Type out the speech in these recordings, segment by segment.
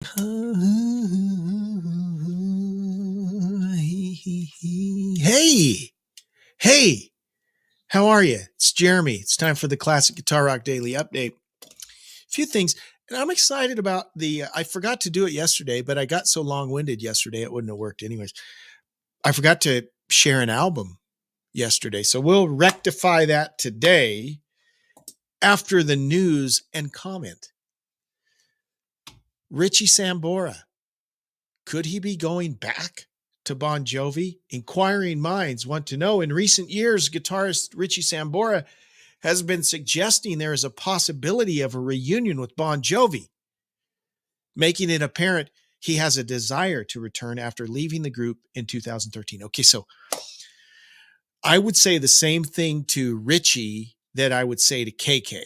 Hey, hey, how are you? It's Jeremy. It's time for the Classic Guitar Rock Daily Update. A few things, and I'm excited about I forgot to do it yesterday, but I got so long winded yesterday, it wouldn't have worked anyways. I forgot to share an album yesterday, so we'll rectify that today after the news and comment. Richie Sambora. Could he be going back to Bon Jovi? Inquiring minds want to know. In recent years, guitarist Richie Sambora has been suggesting there is a possibility of a reunion with Bon Jovi, making it apparent he has a desire to return after leaving the group in 2013. Okay, so I would say the same thing to Richie that I would say to KK.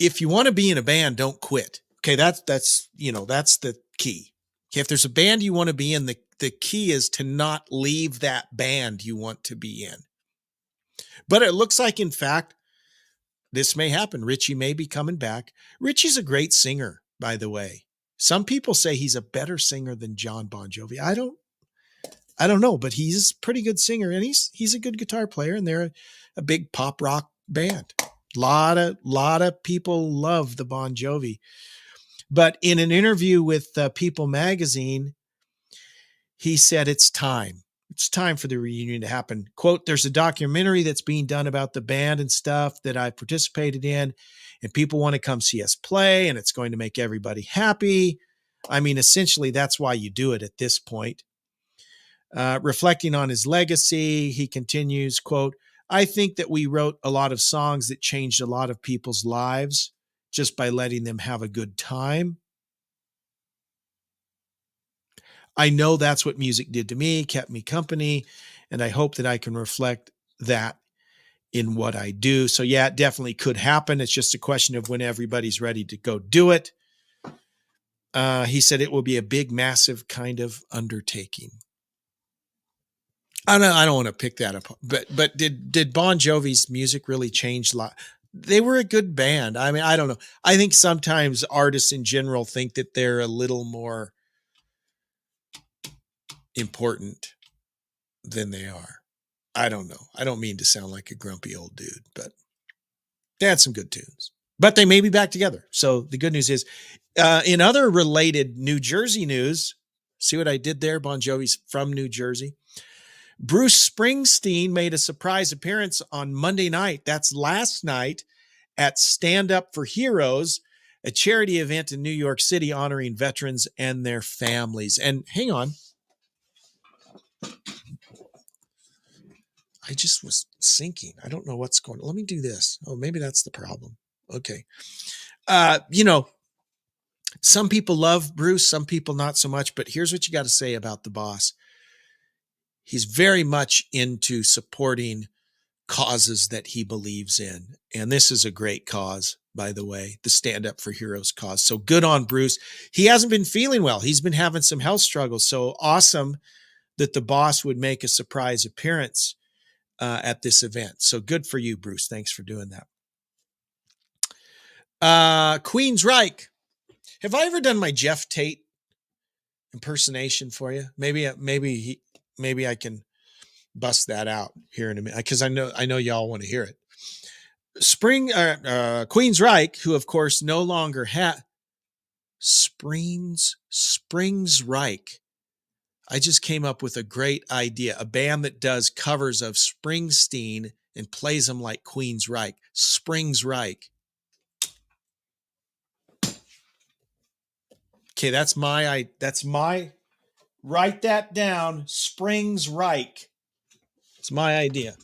If you want to be in a band, don't quit. Okay, that's the key. Okay, if there's a band you want to be in, the key is to not leave that band you want to be in. But it looks like, in fact, this may happen. Richie may be coming back. Richie's a great singer, by the way. Some people say he's a better singer than John Bon Jovi. I don't know, but he's a pretty good singer, and he's a good guitar player, and they're a big pop rock band. Lot of people love the Bon Jovi. But in an interview with People magazine, he said it's time. It's time for the reunion to happen. Quote, there's a documentary that's being done about the band and stuff that I participated in, and people want to come see us play, and it's going to make everybody happy. I mean, essentially, that's why you do it at this point. Reflecting on his legacy, he continues, quote, I think that we wrote a lot of songs that changed a lot of people's lives just by letting them have a good time. I know that's what music did to me, kept me company, and I hope that I can reflect that in what I do. So yeah, it definitely could happen. It's just a question of when everybody's ready to go do it. He said it will be a big, massive kind of undertaking. I don't want to pick that up, but did Bon Jovi's music really change a lot? They were a good band. I mean, I don't know. I think sometimes artists in general think that they're a little more important than they are. I don't know. I don't mean to sound like a grumpy old dude, but they had some good tunes. But they may be back together. So the good news is, in other related New Jersey news, see what I did there? Bon Jovi's from New Jersey. Bruce Springsteen made a surprise appearance on Monday night. That's last night at Stand Up for Heroes, a charity event in New York City honoring veterans and their families. And hang on. I just was sinking. I don't know what's going on. Let me do this. Oh, maybe that's the problem. Okay. Some people love Bruce, some people not so much, but here's what you got to say about the boss. He's very much into supporting causes that he believes in. And this is a great cause, by the way, the Stand Up for Heroes cause. So good on Bruce. He hasn't been feeling well. He's been having some health struggles. So awesome that the boss would make a surprise appearance at this event. So good for you, Bruce. Thanks for doing that. Queensryche. Have I ever done my Jeff Tate impersonation for you? Maybe I can bust that out here in a minute, because I know y'all want to hear it. Queensryche, who of course no longer Springsryche. I just came up with a great idea. A band that does covers of Springsteen and plays them like Queensryche. Springsryche. Okay, that's my, write that down. Springsryche. It's my idea.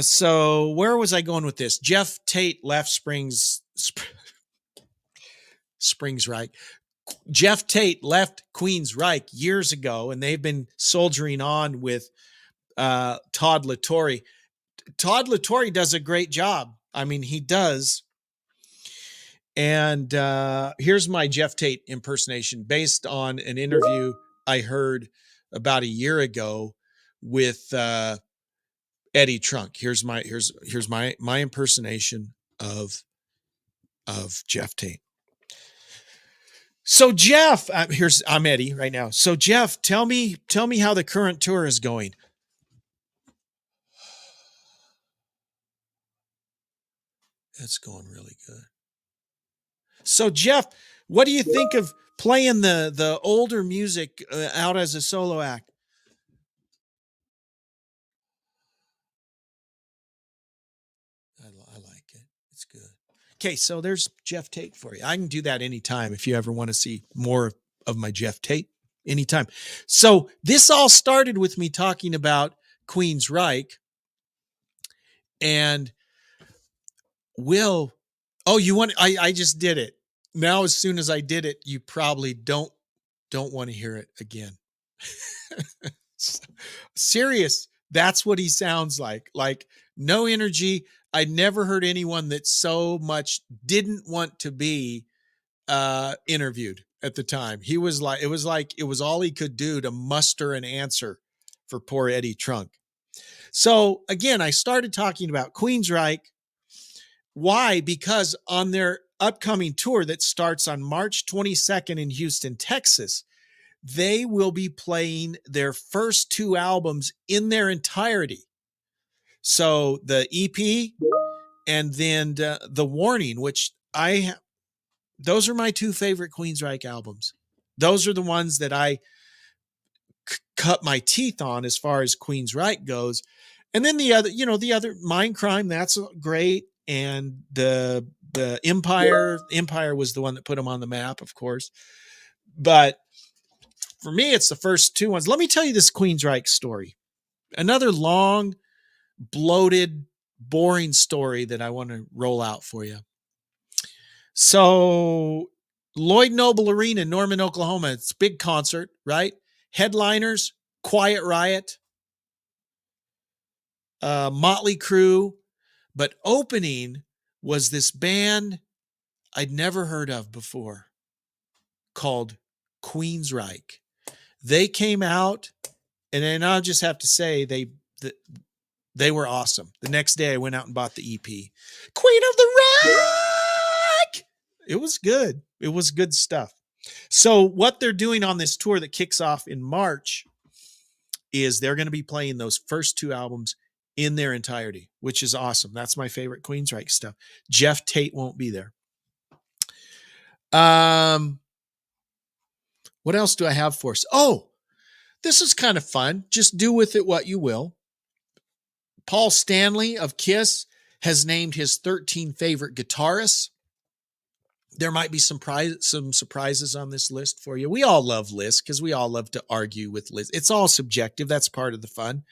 So where was I going with this? Jeff Tate left Springsryche. Jeff Tate left Queensryche years ago, and they've been soldiering on with Todd La Torre. Todd La Torre does a great job. I mean, he does. And here's my Jeff Tate impersonation based on an interview I heard about a year ago with Eddie Trunk. Here's my impersonation of of Jeff Tate. So Jeff, I'm Eddie right now. So Jeff, tell me how the current tour is going. It's going really good. So Jeff, what do you think of playing the older music out as a solo act? I like it. It's good. Okay, so there's Jeff Tate for you. I can do that anytime if you ever want to see more of my Jeff Tate. Anytime. So this all started with me talking about Queensryche, and Will, oh, you want, I just did it. Now, as soon as I did it, you probably don't want to hear it again. Serious. That's what he sounds like. Like no energy. I never heard anyone that so much didn't want to be interviewed at the time. He was like, it was all he could do to muster an answer for poor Eddie Trunk. So again, I started talking about Queensryche. Why? Because on their upcoming tour that starts on March 22nd in Houston, Texas, they will be playing their first two albums in their entirety. So the EP and then the Warning, which those are my two favorite Queensryche albums. Those are the ones that I cut my teeth on as far as Queensryche goes. And then the other, the other Mindcrime, that's great. And the Empire was the one that put them on the map, of course. But for me, it's the first two ones. Let me tell you this Queensryche story. Another long, bloated, boring story that I want to roll out for you. So Lloyd Noble Arena in Norman, Oklahoma. It's a big concert, right? Headliners, Quiet Riot, Motley Crue. But opening was this band I'd never heard of before called Queensryche. They came out, and then I'll just have to say they were awesome. The next day I went out and bought the EP. Queen of the Rock! It was good. It was good stuff. So what they're doing on this tour that kicks off in March is they're going to be playing those first two albums in their entirety, which is awesome. That's my favorite Queensryche stuff. Jeff Tate won't be there. What else do I have for us? Oh, this is kind of fun. Just do with it what you will. Paul Stanley of Kiss has named his 13 favorite guitarists. There might be some surprises on this list for you. We all love lists because we all love to argue with lists. It's all subjective. That's part of the fun.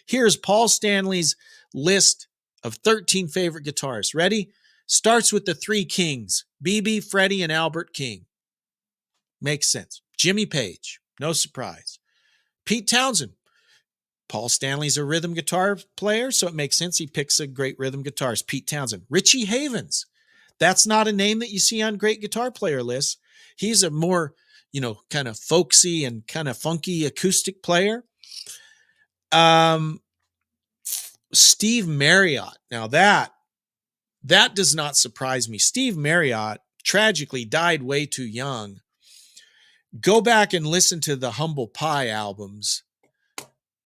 Here's Paul Stanley's list of 13 favorite guitarists. Ready? Starts with the three kings, BB, Freddie, and Albert King. Makes sense. Jimmy Page, no surprise. Pete Townsend. Paul Stanley's a rhythm guitar player, so it makes sense he picks a great rhythm guitarist. Pete Townsend. Richie Havens. That's not a name that you see on great guitar player lists. He's a more, kind of folksy and kind of funky acoustic player. Steve Marriott. Now that does not surprise me. Steve Marriott tragically died way too young. Go back and listen to the Humble Pie albums,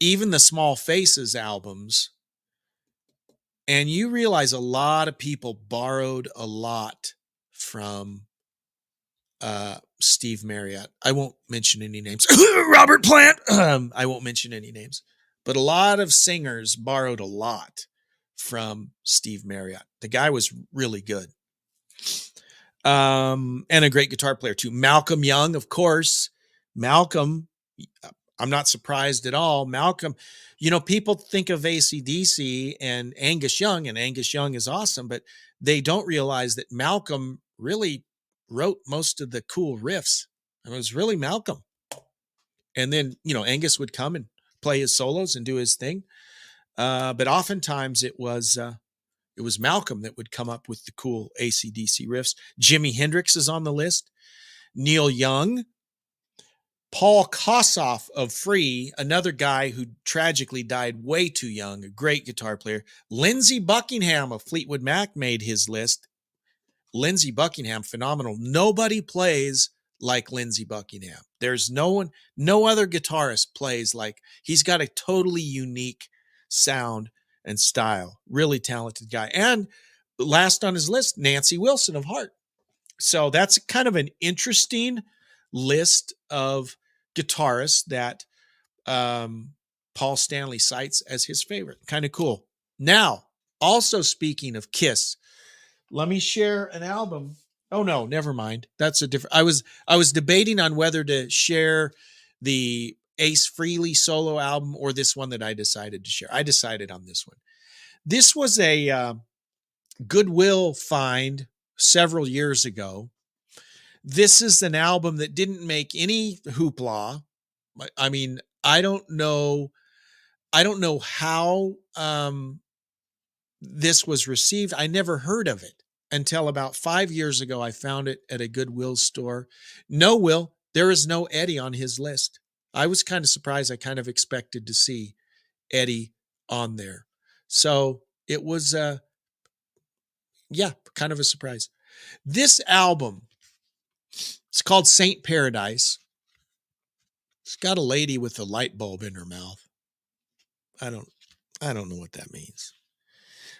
even the Small Faces albums, and you realize a lot of people borrowed a lot from Steve Marriott. I won't mention any names. Robert Plant. I won't mention any names. But a lot of singers borrowed a lot from Steve Marriott. The guy was really good. And a great guitar player too. Malcolm Young, of course. Malcolm, I'm not surprised at all. Malcolm, people think of AC/DC and Angus Young is awesome, but they don't realize that Malcolm really wrote most of the cool riffs. It was really Malcolm. And then, Angus would come and play his solos and do his thing. But oftentimes it was Malcolm that would come up with the cool AC/DC riffs. Jimi Hendrix is on the list. Neil Young. Paul Kossoff of Free, another guy who tragically died way too young, a great guitar player. Lindsey Buckingham of Fleetwood Mac made his list. Lindsey Buckingham, phenomenal. Nobody plays like Lindsey Buckingham. There's no other guitarist plays like, he's got a totally unique sound and style. Really talented guy. And last on his list, Nancy Wilson of Heart. So that's kind of an interesting list of guitarists that Paul Stanley cites as his favorite. Kind of cool. Now, also speaking of Kiss, let me share an album. Oh no, never mind. That's a different. I was debating on whether to share the Ace Frehley solo album or this one that I decided to share. I decided on this one. This was a Goodwill find several years ago. This is an album that didn't make any hoopla. I mean, I don't know how this was received. I never heard of it until about 5 years ago. I found it at a Goodwill store. No, Will, there is no Eddie on his list. I was kind of surprised. I kind of expected to see Eddie on there. So it was, kind of a surprise. This album, it's called Saint Paradise. It's got a lady with a light bulb in her mouth. I don't know what that means.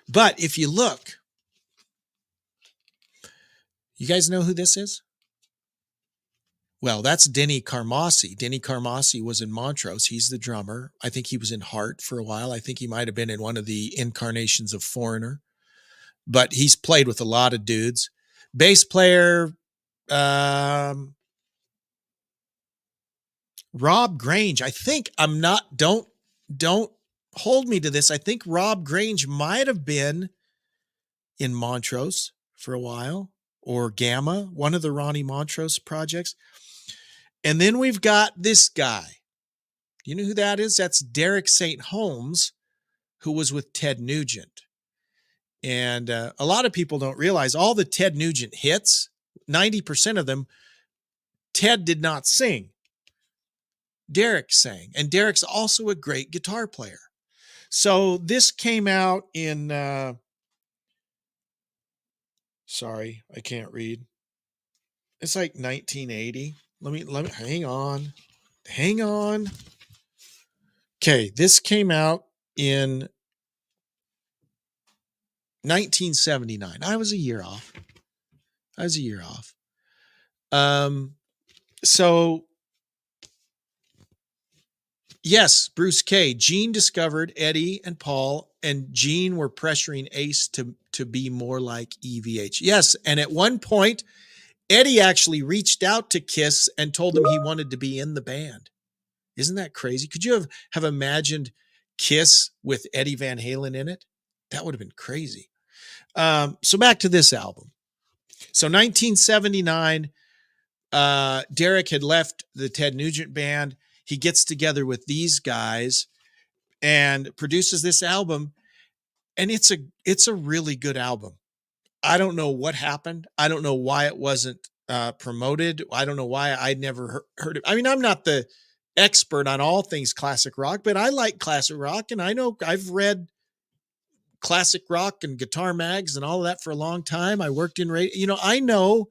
But if you look, you guys know who this is? Well, that's Denny Carmassi. Denny Carmassi was in Montrose. He's the drummer. I think he was in Heart for a while. I think he might have been in one of the incarnations of Foreigner. But he's played with a lot of dudes. Bass player, Rob Grange. I think don't hold me to this. I think Rob Grange might have been in Montrose for a while, or Gamma, one of the Ronnie Montrose projects. And then we've got this guy. You know who that is? That's Derek St. Holmes, who was with Ted Nugent. And a lot of people don't realize all the Ted Nugent hits, 90% of them, Ted did not sing. Derek sang. And Derek's also a great guitar player. So this came out in, sorry, I can't read. It's like 1980. Let me, hang on. Okay. This came out in 1979. I was a year off. So yes, Bruce K. Gene discovered Eddie and Paul, and Gene were pressuring Ace to be more like EVH. Yes, and at one point, Eddie actually reached out to Kiss and told him he wanted to be in the band. Isn't that crazy? Could you have imagined Kiss with Eddie Van Halen in it? That would have been crazy. So back to this album. So 1979, Derek had left the Ted Nugent band. He gets together with these guys and produces this album. And it's a really good album. I don't know what happened. I don't know why it wasn't promoted. I don't know why I'd never heard it. I mean, I'm not the expert on all things classic rock, but I like classic rock. And I know I've read classic rock and guitar mags and all of that for a long time. I worked in radio. I know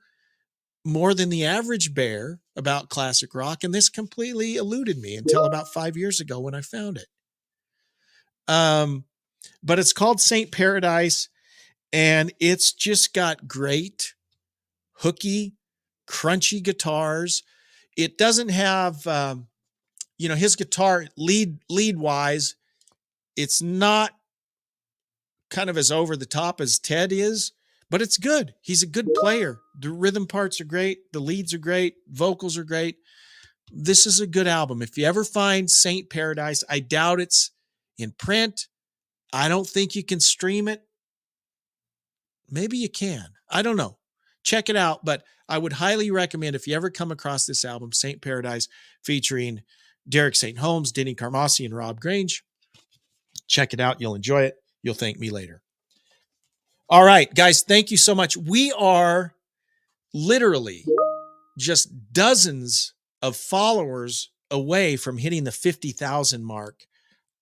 more than the average bear about classic rock, and this completely eluded me until about 5 years ago when I found it. But it's called Saint Paradise, and it's just got great, hooky, crunchy guitars. It doesn't have, his guitar lead wise, it's not kind of as over the top as Ted is, but it's good. He's a good player. The rhythm parts are great. The leads are great. Vocals are great. This is a good album. If you ever find Saint Paradise, I doubt it's in print. I don't think you can stream it. Maybe you can. I don't know. Check it out. But I would highly recommend, if you ever come across this album, Saint Paradise, featuring Derek St. Holmes, Denny Carmassi, and Rob Grange. Check it out. You'll enjoy it. You'll thank me later. All right, guys, thank you so much. We are literally just dozens of followers away from hitting the 50,000 mark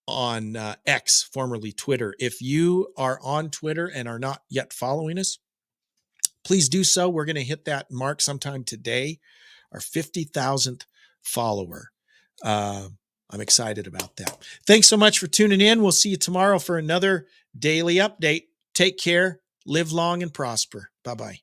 on X, formerly Twitter. If you are on Twitter and are not yet following us, please do so. We're going to hit that mark sometime today, our 50,000th follower. I'm excited about that. Thanks so much for tuning in. We'll see you tomorrow for another daily update. Take care, live long, and prosper. Bye-bye.